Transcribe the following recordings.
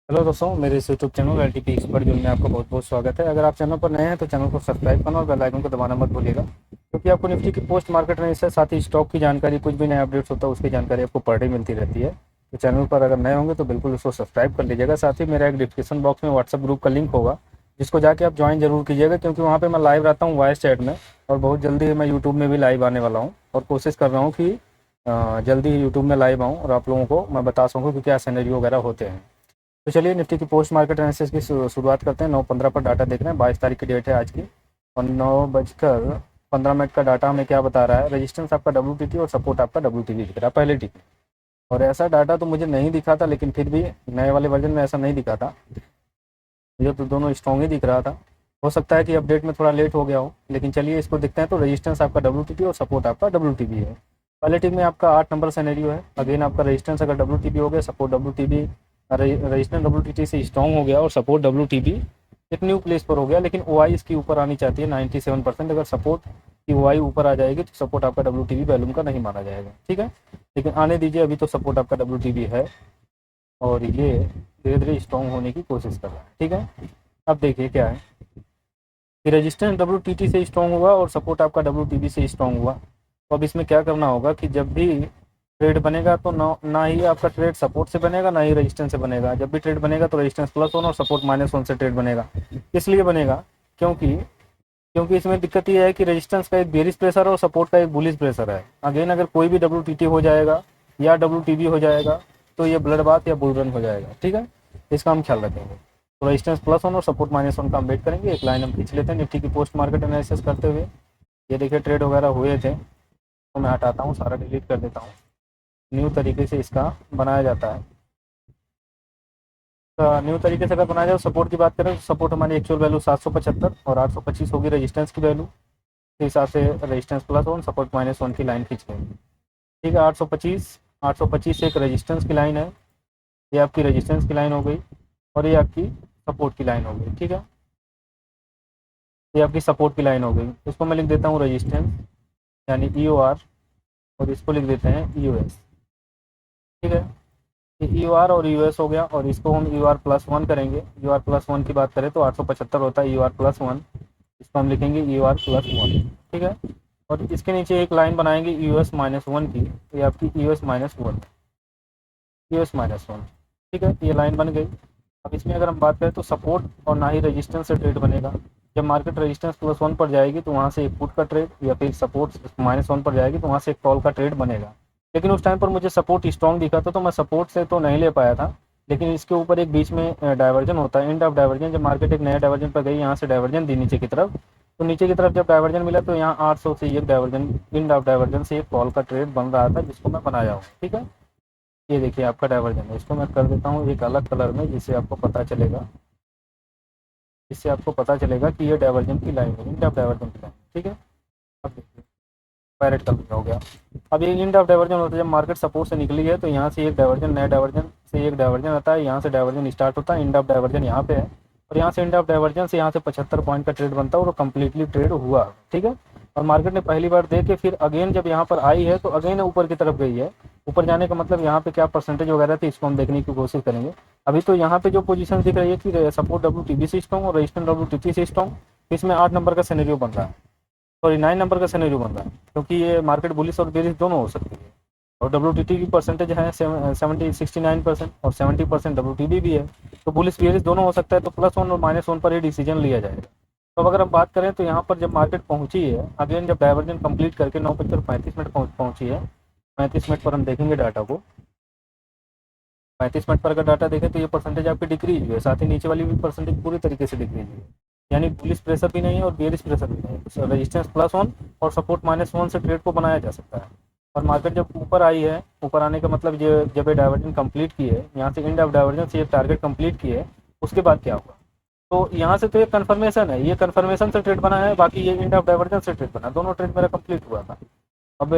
Hello दोस्तों, मेरे इस YouTube channel LTP expert zone में आपका बहुत बहुत स्वागत है। अगर आप चैनल पर नए हैं तो चैनल को सब्सक्राइब करना और बेल आइकन को दबाना मत भूलिएगा, क्योंकि आपको निफ्टी की पोस्ट मार्केट रन से साथ ही स्टॉक की जानकारी, कुछ भी नया अपडेट्स होता है उसकी जानकारी आपको पर डे मिलती रहती है। तो चैनल पर अगर नए होंगे तो बिल्कुल उसको सब्सक्राइब कर लीजिएगा। साथ ही मेरा एक डिस्क्रिप्शन बॉक्स में व्हाट्सअप ग्रुप का लिंक होगा, जिसको जाके आप ज्वाइन जरूर कीजिएगा, क्योंकि वहाँ पर मैं लाइव रहता हूँ वॉइस चैट में। और बहुत जल्दी मैं यूट्यूब में भी लाइव आने वाला हूँ, और कोशिश कर रहा हूँ कि जल्दी ही यूट्यूब में लाइव आऊँ और आप लोगों को मैं बता सकूँ कि क्या सिनेरियो वगैरह होते हैं। तो चलिए निफ्टी की पोस्ट मार्केट एनालिसिस की शुरुआत करते हैं। 9:15 पर डाटा देख रहे हैं, 22 तारीख की डेट है आज की। और 9:15 का डाटा हमें क्या बता रहा है? रेजिस्टेंस आपका डब्ल्यू और सपोर्ट आपका डब्ल्यू दिख रहा है पहले टिक में। और ऐसा डाटा तो मुझे नहीं दिखा था, लेकिन फिर भी नए वाले वर्जन में ऐसा नहीं दिखा था। मुझे तो दोनों स्ट्रॉन्ग ही दिख रहा था। हो सकता है कि अपडेट में थोड़ा लेट हो गया हो, लेकिन चलिए इसको देखते हैं। तो रेजिस्टेंस आपका डब्ल्यू और सपोर्ट आपका डब्ल्यू है। पहले टिक में आपका 8 नंबर सिनेरियो है। अगेन आपका रेजिस्टेंस अगर डब्ल्यू हो गया, सपोर्ट डब्ल्यू रजिस्टेंस डब्ल्यू से स्ट्रॉन्ग हो गया और सपोर्ट डब्ल्यू एक न्यू प्लेस पर हो गया, लेकिन ओ इसकी ऊपर आनी चाहती है 97%। अगर सपोर्ट की ओ ऊपर आ जाएगी तो सपोर्ट आपका डब्ल्यू वैल्यूम का नहीं माना जाएगा, ठीक है। लेकिन आने दीजिए, अभी तो सपोर्ट आपका डब्ल्यू है और ये धीरे धीरे स्ट्रॉन्ग होने की कोशिश कर रहा है, ठीक है। अब देखिए क्या है कि रेजिस्टेंस डब्ल्यू से स्ट्रॉन्ग हुआ और सपोर्ट आपका डब्ल्यू से स्ट्रॉन्ग हुआ। तो अब इसमें क्या करना होगा कि जब भी ट्रेड बनेगा तो ना ही आपका ट्रेड सपोर्ट से बनेगा, ना ही रेजिस्टेंस से बनेगा। जब भी ट्रेड बनेगा तो रेजिस्टेंस +1 और सपोर्ट -1 से ट्रेड बनेगा। इसलिए बनेगा क्योंकि क्योंकि इसमें दिक्कत ये है कि रेजिस्टेंस का एक बेरिश प्रेशर है और सपोर्ट का एक बुलिश प्रेशर है। अगेन अगर कोई भी डब्ल्यू हो जाएगा या डब्ल्यू हो जाएगा तो ये ब्लड बाथ या बुल रन हो जाएगा, ठीक है। इसका हम ख्याल रखेंगे। तो रेजिस्टेंस +1 और सपोर्ट -1 का हम वेट करेंगे। एक लाइन हम खींच लेते हैं निफ्टी की पोस्ट मार्केट एनालिसिस करते हुए। ये देखिए ट्रेड वगैरह हुए थे, तो मैं हटाता हूँ, सारा डिलीट कर देता हूँ। न्यू तरीके से इसका बनाया जाता है। न्यू तरीके से अगर बनाया जाए, सपोर्ट की बात करें तो सपोर्ट हमारी एक्चुअल वैल्यू 775 और 825 होगी रेजिस्टेंस की वैल्यू। इस हिसाब से रेजिस्टेंस +1 सपोर्ट -1 की लाइन खींच लेंगे, ठीक है। 825 एक रेजिस्टेंस की लाइन है। ये आपकी रेजिस्टेंस की लाइन हो गई और ये आपकी सपोर्ट की लाइन हो गई, ठीक है। ये आपकी सपोर्ट की लाइन हो गई। इसको मैं लिख देता हूँ रेजिस्टेंस, यानी और इसको लिख देते हैं ठीक है। ये और हो गया, और इसको हम +1 करेंगे। +1 की बात करें तो 875 होता है +1। इसको हम लिखेंगे +1, ठीक है। और इसके नीचे एक लाइन बनाएंगे -1 की। ये आपकी -1, ठीक है। ये लाइन बन गई। अब इसमें अगर हम बात करें तो सपोर्ट और ना ही रेजिस्टेंस से ट्रेड बनेगा। जब मार्केट रेजिस्टेंस +1 पर जाएगी तो वहाँ से एक पुट का ट्रेड, या फिर सपोर्ट -1 पर जाएगी तो वहाँ से एक कॉल का ट्रेड बनेगा। लेकिन उस टाइम पर मुझे सपोर्ट स्ट्रॉन्ग दिखा था, तो मैं सपोर्ट से तो नहीं ले पाया था। लेकिन इसके ऊपर एक बीच में डाइवर्जन होता है, एंड ऑफ डाइवर्जन। जब मार्केट एक नया डाइवर्जन पर गई, यहाँ से डाइवर्जन दी नीचे की तरफ, तो नीचे की तरफ जब डाइवर्जन मिला तो यहाँ 800 से एक डाइवर्जन, एंड ऑफ डाइवर्जन से एक कॉल का ट्रेड बन रहा था, जिसको मैं बनाया हूँ, ठीक है। ये देखिए आपका डाइवर्जन है। इसको मैं कर देता हूँ एक अलग कलर में, जिससे आपको पता चलेगा कि ये डाइवर्जन की लाइन है, एंड ऑफ डाइवर्जन की लाइन, ठीक है। अब देखिए पैरेट कलर हो गया। अब ये एंड ऑफ डाइवर्जन होता है जब मार्केट सपोर्ट से निकली है, तो यहाँ से एक डाइवर्जन, नया डाइवर्जन से एक डाइवर्जन आता है। यहाँ से डाइवर्जन स्टार्ट होता है, एंड ऑफ डाइवर्जन यहाँ पे है, और यहाँ से एंड ऑफ डाइवर्जन से यहाँ से 75 पॉइंट का ट्रेड बनता है और कम्प्लीटली ट्रेड हुआ, ठीक है। और मार्केट ने पहली बार दे के फिर अगेन जब यहाँ पर आई है तो अगेन ऊपर की तरफ गई है। ऊपर जाने का मतलब यहाँ पे क्या परसेंटेज वगैरह थी, इसको हम देखने की कोशिश करेंगे। अभी तो यहाँ पे जो पोजीशन दिख रही है कि सपोर्ट डब्ल्यू से स्ट्रॉन्ग और रेजिस्टेंस डब्ल्यू से स्ट्रॉन्ग, इसमें 8 नंबर का सिनेरियो बन रहा है, सॉरी 9 नंबर का सिनेरियो बन रहा है, क्योंकि ये मार्केट बुलिश और बेरिश दोनों हो सकती है। और डब्ल्यू की परसेंटेज है 69% और 70% डब्ल्यू भी है। तो बुलिश बेरिश दोनों हो सकता है, तो +1 और -1 पर ही डिसीजन लिया जाएगा। तो अब अगर हम बात करें तो यहाँ पर जब मार्केट पहुंची है, अगेन जब डाइवर्जन कंप्लीट करके 9:35 पहुंची है, 35 मिनट पर हम देखेंगे डाटा को। 35 मिनट पर अगर डाटा देखें तो ये परसेंटेज आपकी डिक्रीज हुई है, साथ ही नीचे वाली भी परसेंटेज पूरी तरीके से डिक्रीज हुई है। यानी बुलिश प्रेशर भी नहीं है और बेरिश प्रेशर भी नहीं है। तो रेजिस्टेंस +1 और सपोर्ट -1 से ट्रेड को बनाया जा सकता है। और मार्केट जब ऊपर आई है, ऊपर आने का मतलब ये जब ये डाइवर्जन कंप्लीट की है, यहाँ से एंड ऑफ डाइवर्जन से ये टारगेट कंप्लीट की है, उसके बाद क्या होगा? तो यहाँ से तो ये कन्फर्मेशन है, ये कन्फर्मेशन से ट्रेड बना है, बाकी ये एंड ऑफ डाइवर्जन से ट्रेड बना, दोनों ट्रेड मेरा कंप्लीट हुआ था। अब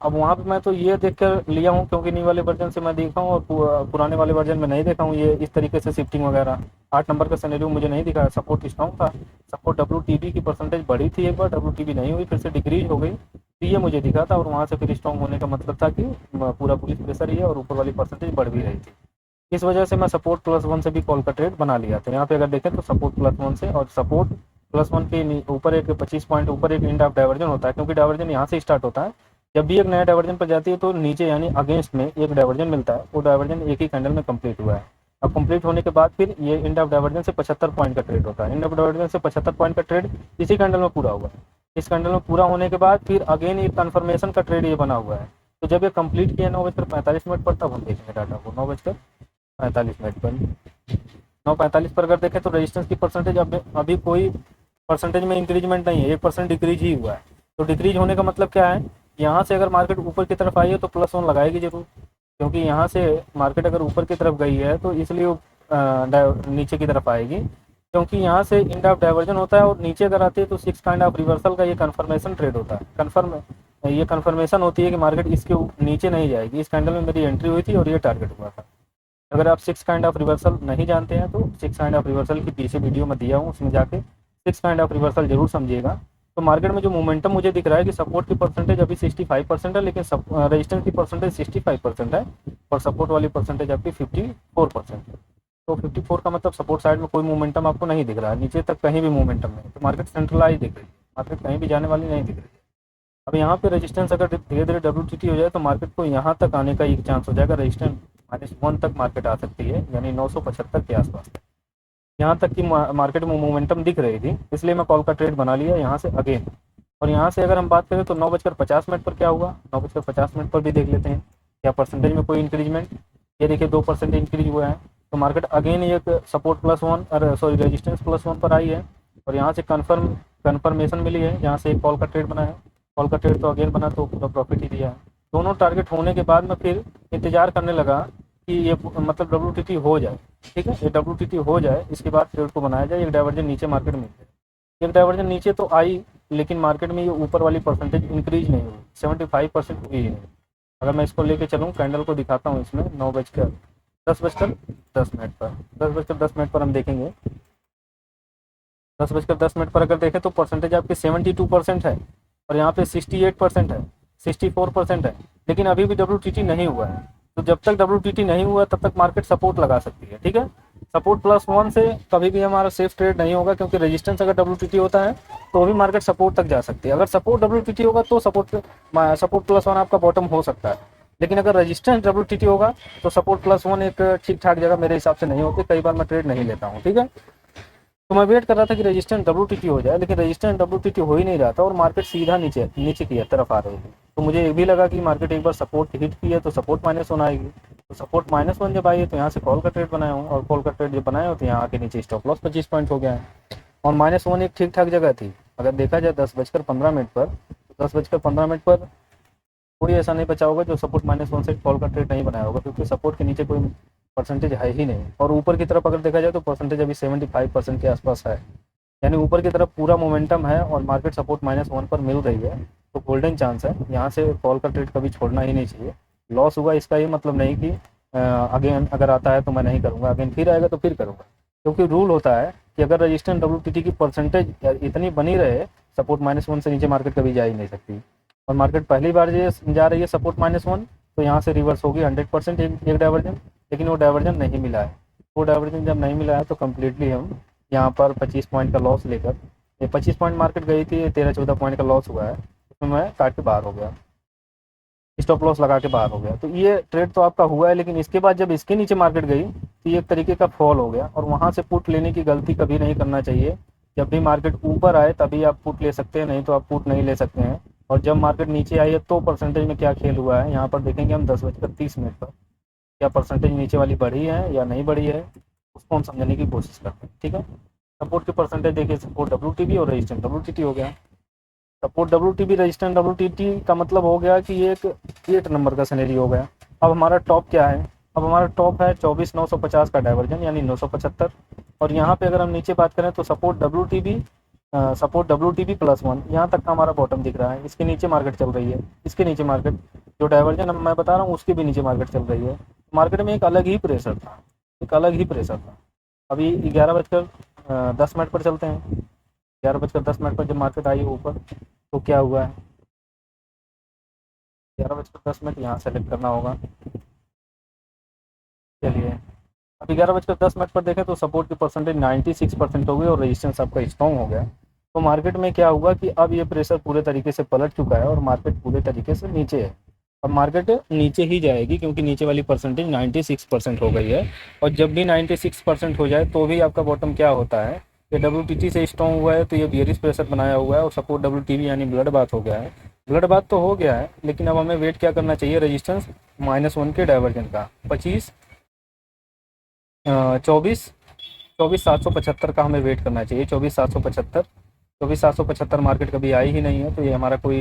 वहाँ पे मैं तो ये देख कर लिया हूँ, क्योंकि न्यू वाले वर्जन से मैं देखा हूँ और पुराने वाले वर्जन में नहीं देखा हूँ ये इस तरीके से शिफ्टिंग वगैरह। 8 नंबर का सिनेरियो मुझे नहीं दिखा, सपोर्ट स्ट्रॉन्ग था। सपोर्ट डब्ल्यू की परसेंटेज बढ़ी थी, एक बार डब्ल्यू नहीं हुई, फिर से डिक्रीज हो गई, तो ये मुझे दिखा था। और वहाँ से फिर स्ट्रॉन्ग होने का मतलब था कि पूरा पुलिस प्रेशर ही है और ऊपर वाली परसेंटेज बढ़ भी रही थी। इस वजह से मैं सपोर्ट +1 से भी कॉल का ट्रेड बना लिया था। यहाँ पे अगर देखें तो सपोर्ट +1 से और सपोर्ट +1 के ऊपर एक 25 पॉइंट ऊपर एक इंड ऑफ डाइवर्जन होता है, क्योंकि डाइवर्जन यहाँ से स्टार्ट होता है। जब भी एक नया डाइवर्जन पर जाती है तो नीचे यानी अगेंस्ट में एक डाइवर्जन मिलता है, वो डाइवर्जन एक ही कैंडल में कंप्लीट हुआ है। अब कंप्लीट होने के बाद फिर ये इंड ऑफ डाइवर्जन से 75 पॉइंट का ट्रेड होता है। इंड ऑफ डाइवर्जन से 75 पॉइंट का ट्रेड इसी कैंडल में पूरा हुआ है। इस कैंडल में पूरा होने के बाद फिर अगेन एक कन्फर्मेशन का ट्रेड ये बना हुआ है। तो जब ये कंप्लीट किया 9:45 पर, तब हम देखेंगे डाटा को 9:45 पर। 9:45 पर अगर देखें तो रेजिस्टेंस की परसेंटेज अब अभी कोई परसेंटेज में इंक्रीजमेंट नहीं है, 1% डिक्रीज ही हुआ है। तो डिक्रीज होने का मतलब क्या है, यहाँ से अगर मार्केट ऊपर की तरफ आई है तो +1 लगाएगी जरूर, क्योंकि यहाँ से मार्केट अगर ऊपर की तरफ गई है तो इसलिए वो नीचे की तरफ आएगी, क्योंकि यहाँ से इंड ऑफ डाइवर्जन होता है और नीचे अगर आती है तो 6 काइंड ऑफ रिवर्सल का ये कन्फर्मेशन ट्रेड होता है। ये कन्फर्मेशन होती है कि मार्केट इसके नीचे नहीं जाएगी। इस कैंडल में मेरी एंट्री हुई थी और ये टारगेट हुआ था। अगर आप 6 काइंड ऑफ रिवर्सल नहीं जानते हैं तो 6 काइंड ऑफ रिवर्सल की पीछे वीडियो में दिया हूँ, उसमें जाके 6 काइंड ऑफ रिवर्सल जरूर समझिएगा। तो मार्केट में जो मोमेंटम मुझे दिख रहा है कि सपोर्ट की परसेंटेज अभी 65% है, लेकिन रेजिस्टेंस की परसेंटेज 65% है और सपोर्ट वाली परसेंटेज आपकी 54% है। तो 54 का मतलब सपोर्ट साइड में कोई मोमेंटम आपको नहीं दिख रहा है, नीचे तक कहीं भी मोमेंटम नहीं, तो मार्केट सेंट्रलाइज दिख रही है, मार्केट कहीं भी जाने वाली नहीं दिख रही है। अब यहाँ पे रेजिस्टेंस अगर धीरे धीरे WTT हो जाए तो मार्केट को यहाँ तक आने का एक चांस हो जाएगा। रेजिस्टेंस -1 तक मार्केट आ सकती है, यानी 975 के आसपास तक। यहाँ तक की मार्केट में मोमेंटम दिख रही थी, इसलिए मैं कॉल का ट्रेड बना लिया यहाँ से अगेन। और यहाँ से अगर हम बात करें तो 9:50 पर क्या हुआ, 9:50 पर भी देख लेते हैं क्या परसेंटेज में कोई इंक्रीजमेंट। ये देखिए 2% इंक्रीज हुआ है। तो मार्केट अगेन एक सपोर्ट +1 अरे सॉरी रेजिस्टेंस +1 पर आई है और यहाँ से कन्फर्मेशन मिली है, यहाँ से एक कॉल का ट्रेड बना है। कॉल का ट्रेड तो अगेन बना तो पूरा प्रॉफिट ही दिया है। दोनों टारगेट होने के बाद में फिर इंतजार करने लगा कि ये मतलब WTT हो जाए, ठीक है, ये WTT हो जाए, इसके बाद ट्रेड को बनाया जाए, एक डाइवर्जन नीचे मार्केट में जाए। एक डाइवर्जन नीचे तो आई, लेकिन मार्केट में ये ऊपर वाली परसेंटेज इंक्रीज नहीं हुई, 75% हुई ही नहीं। अगर मैं इसको लेके चलूँ, कैंडल को दिखाता हूँ, इसमें 10:10 पर 10:10 पर हम देखेंगे। 10:10 पर अगर देखें तो परसेंटेज आपकी 72% है और यहाँ पे 68% है, 64% है, लेकिन अभी भी WTT नहीं हुआ है। तो जब तक WTT नहीं हुआ तब तक मार्केट सपोर्ट लगा सकती है, ठीक है। सपोर्ट +1 से कभी भी हमारा सेफ ट्रेड नहीं होगा, क्योंकि रेजिस्टेंस अगर WTT होता है तो भी मार्केट सपोर्ट तक जा सकती है। अगर सपोर्ट WTT होगा तो सपोर्ट +1 आपका बॉटम हो सकता है, लेकिन अगर रेजिस्टेंस WTT होगा तो सपोर्ट +1 एक ठीक ठाक जगह मेरे हिसाब से नहीं होती, कई बार मैं ट्रेड नहीं लेता हूँ, ठीक है। तो मैं वेट कर रहा था कि रेजिस्टेंस WTT हो जाए, लेकिन रेजिस्टेंस WTT हो ही नहीं रहा था और मार्केट सीधा नीचे नीचे की तरफ आ रही थी। तो मुझे ये भी लगा कि मार्केट एक बार सपोर्ट हिट की है तो सपोर्ट -1 आएगी। तो सपोर्ट -1 जब आई है तो यहाँ से कॉल का ट्रेड बनाया हूँ, और कॉल का ट्रेड जब बनाया हो तो यहाँ आके नीचे स्टॉप लॉस 25 पॉइंट हो गया है। और -1 एक ठीक ठाक जगह थी। अगर देखा जाए 10:15 पर, 10:15 पर कोई ऐसा नहीं बचा होगा जो सपोर्ट -1 से कॉल का ट्रेड नहीं बनाया होगा, क्योंकि सपोर्ट के नीचे कोई परसेंटेज है ही नहीं। और ऊपर की तरफ अगर देखा जाए तो परसेंटेज अभी 75% के आसपास है, यानी ऊपर की तरफ पूरा मोमेंटम है और मार्केट सपोर्ट -1 पर मिल रही है। तो गोल्डन चांस है, यहाँ से कॉल का ट्रेड कभी छोड़ना ही नहीं चाहिए। लॉस हुआ इसका ये मतलब नहीं कि अगेन अगर आता है तो मैं नहीं करूँगा, अगेन फिर आएगा तो फिर करूँगा, क्योंकि रूल होता है कि अगर रजिस्टेंस WTT की परसेंटेज इतनी बनी रहे, सपोर्ट -1 से नीचे मार्केट कभी जा ही नहीं सकती। और मार्केट पहली बार ये जा रही है सपोर्ट -1, तो यहाँ से रिवर्स होगी 100% एक डाइवर्जन, लेकिन वो डाइवर्जन नहीं मिला है। वो डाइवर्जन जब नहीं मिला है तो कम्प्लीटली हम यहाँ पर 25 पॉइंट का लॉस लेकर, ये 25 पॉइंट मार्केट गई थी, 13-14 पॉइंट का लॉस हुआ है, उसमें मैं काट के बाहर हो गया, स्टॉप लॉस लगा के बाहर हो गया। तो ये ट्रेड तो आपका हुआ है, लेकिन इसके बाद जब इसके नीचे मार्केट गई तो ये एक तरीके का फॉल हो गया, और वहाँ से पुट लेने की गलती कभी नहीं करना चाहिए। जब भी मार्केट ऊपर आए तभी आप पुट ले सकते हैं, नहीं तो आप पुट नहीं ले सकते हैं। और जब मार्केट नीचे आई है तो परसेंटेज में क्या खेल हुआ है, यहाँ पर देखेंगे हम 10:30 पर क्या परसेंटेज नीचे वाली बढ़ी है या नहीं बढ़ी है, उसको हम समझने की कोशिश करते हैं, ठीक है। सपोर्ट की परसेंटेज देखिए, सपोर्ट WTB और रेजिस्टेंस WTT हो गया। सपोर्ट WTB रेजिस्टेंस WTT का मतलब हो गया कि ये एक 8 नंबर का सिनेरियो हो गया। अब हमारा टॉप क्या है, अब हमारा टॉप है 24,950 का डाइवर्जन, यानी 975। और यहाँ पे अगर हम नीचे बात करें तो सपोर्ट WTB +1 यहाँ तक का हमारा बॉटम दिख रहा है। इसके नीचे मार्केट चल रही है, इसके नीचे मार्केट जो डाइवर्जन अब मैं बता रहा हूँ उसके भी नीचे मार्केट चल रही है। मार्केट में एक अलग ही प्रेशर था, एक अलग ही प्रेशर था। अभी 11:10 पर चलते हैं। 11:10 पर जब मार्केट आई ऊपर तो क्या हुआ है, 11:10 यहाँ सेलेक्ट करना होगा। चलिए अब 11:10 पर देखें तो सपोर्ट की परसेंटेज 96% हो गई और रेजिस्टेंस आपका स्ट्रॉन्ग हो गया। तो मार्केट में क्या हुआ कि अब ये प्रेशर पूरे तरीके से पलट चुका है और मार्केट पूरे तरीके से नीचे है। अब मार्केट नीचे ही जाएगी क्योंकि नीचे वाली परसेंटेज 96% हो गई है। और जब भी 96% हो जाए तो भी आपका बॉटम क्या होता है, ये WTT से स्ट्रॉन्ग हुआ है तो ये बियरिश प्रेशर बनाया हुआ है और सपोर्ट WTB यानी ब्लड बाथ हो गया है। ब्लड बाथ तो हो गया है, लेकिन अब हमें वेट क्या करना चाहिए, रेजिस्टेंस -1 के डाइवर्जन का 24,775 का हमें वेट करना चाहिए। 24,775 मार्केट कभी आई ही नहीं है, तो ये हमारा कोई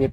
एक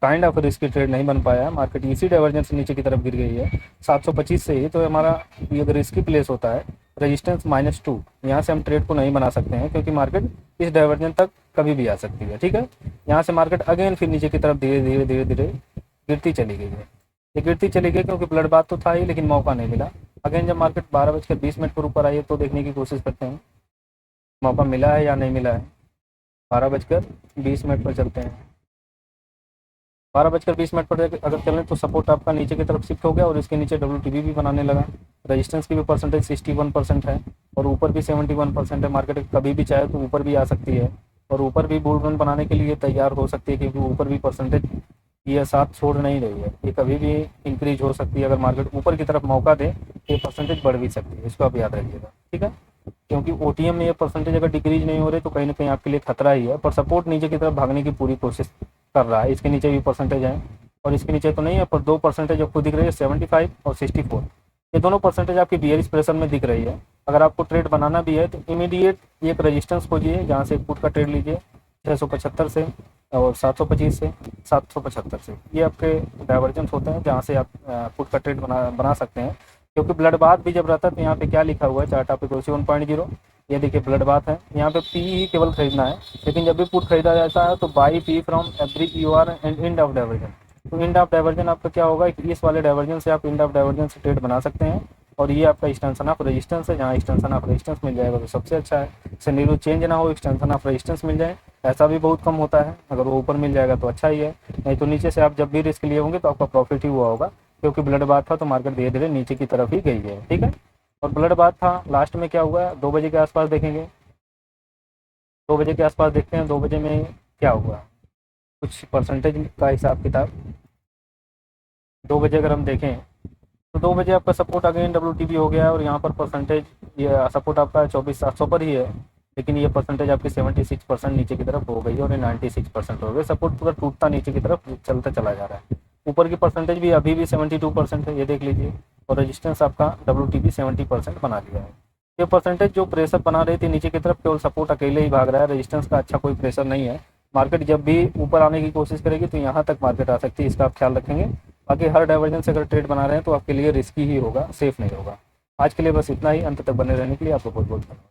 काइंड ऑफ रिस्की ट्रेड नहीं बन पाया है। मार्केट इसी डाइवर्जन से नीचे की तरफ गिर गई है 725 से ही, तो हमारा ये अगर रिस्की प्लेस होता है रेजिस्टेंस -2, यहाँ से हम ट्रेड को नहीं बना सकते हैं क्योंकि मार्केट इस डाइवर्जन तक कभी भी आ सकती है। ठीक है, यहाँ से मार्केट अगेन फिर नीचे की तरफ धीरे धीरे धीरे धीरे गिरती चली गई है। ये गिरती चली गई क्योंकि ब्लड बात तो था ही, लेकिन मौका नहीं मिला। अगेन जब मार्केट 12:20 पर ऊपर आई है तो देखने की कोशिश करते हैं मौका मिला है या नहीं मिला है। 12:20 पर चलते हैं। 12:20 पर अगर चलें तो सपोर्ट आपका नीचे की तरफ शिफ्ट हो गया और इसके नीचे WTB भी बनाने लगा। रेजिस्टेंस की भी परसेंटेज 61% है और ऊपर भी 71% है। मार्केट कभी भी चाहे तो ऊपर भी आ सकती है और ऊपर भी बुल रन बनाने के लिए तैयार हो सकती है, क्योंकि ऊपर भी परसेंटेज ये साथ छोड़ नहीं रही है, ये कभी भी इंक्रीज हो सकती है। अगर मार्केट ऊपर की तरफ मौका दे तो ये परसेंटेज बढ़ भी सकती है, इसको आप याद रखिएगा। ठीक है, क्योंकि OTM में ये परसेंटेज अगर डिक्रीज नहीं हो रही तो कहीं ना कहीं आपके लिए खतरा ही है। पर सपोर्ट नीचे की तरफ भागने की पूरी कोशिश कर रहा है। इसके नीचे भी परसेंटेज है और इसके नीचे तो नहीं है, पर 2 परसेंटेज आपको दिख रही है 75 और 64। ये दोनों परसेंटेज आपकी बियरिश प्रेशर में दिख रही है। अगर आपको ट्रेड बनाना भी है तो इमीडिएट एक रेजिस्टेंस खोजिए जहाँ से पुट का ट्रेड लीजिए 675 से और 725 से 775 से। ये आपके डाइवर्जेंस होते हैं जहाँ से आप पुट का ट्रेड बना सकते हैं। क्योंकि ब्लड बाथ भी जब रहता है तो यहाँ पे क्या लिखा हुआ है चार्ट आप 1.0, ये देखिए ब्लड बाथ है। यहाँ पे पी ही केवल खरीदना है, लेकिन जब भी पुट खरीदा जाता है तो by P from every EOR and end of diversion. तो एंड ऑफ डाइवर्जन आपका क्या होगा कि इस वाले डाइवर्जन से आप एंड ऑफ डाइवर्जन से ट्रेड बना सकते हैं और ये आपका एक्सटेंशन ऑफ रेजिस्टेंस है। जहाँ एक्सटेंशन ऑफ रेजिस्टेंस मिल जाएगा तो सबसे अच्छा है। सिनेरियो चेंज ना हो, एक्सटेंशन ऑफ रेजिस्टेंस मिल जाए, ऐसा भी बहुत कम होता है। अगर वो ऊपर मिल जाएगा तो अच्छा ही है, नहीं तो नीचे से आप जब भी रिस्क लिए होंगे तो आपका प्रॉफिट ही हुआ होगा, क्योंकि ब्लड बाथ था तो मार्केट धीरे धीरे नीचे की तरफ ही गई है। ठीक है, और ब्लड बाथ था लास्ट में क्या हुआ 2 बजे के आसपास देखेंगे। 2 बजे के आसपास देखते हैं 2 बजे में क्या हुआ, कुछ परसेंटेज का हिसाब किताब। 2 बजे अगर हम देखें तो 2 बजे आपका सपोर्ट अगेन WTB हो गया है और यहाँ पर परसेंटेज ये सपोर्ट आपका 24,700 पर ही है, लेकिन ये परसेंटेज आपकी 76% नीचे की तरफ हो गई है और ये 96% हो गई। सपोर्ट पूरा टूटता नीचे की तरफ चलता चला जा रहा है। ऊपर की परसेंटेज भी अभी भी 72% है, ये देख लीजिए, और रेजिस्टेंस आपका WTB 70% बना लिया है। ये परसेंटेज जो प्रेशर बना रही थी नीचे की तरफ, केवल सपोर्ट अकेले ही भाग रहा है, रेजिस्टेंस का अच्छा कोई प्रेशर नहीं है। मार्केट जब भी ऊपर आने की कोशिश करेगी तो यहाँ तक मार्केट आ सकती है, इसका आप ख्याल रखेंगे। बाकी हर डाइवर्जन से अगर ट्रेड बना रहे हैं तो आपके लिए रिस्की ही होगा, सेफ नहीं होगा। आज के लिए बस इतना ही। अंत तक बने रहने के लिए आपको बहुत बहुत धन्यवाद।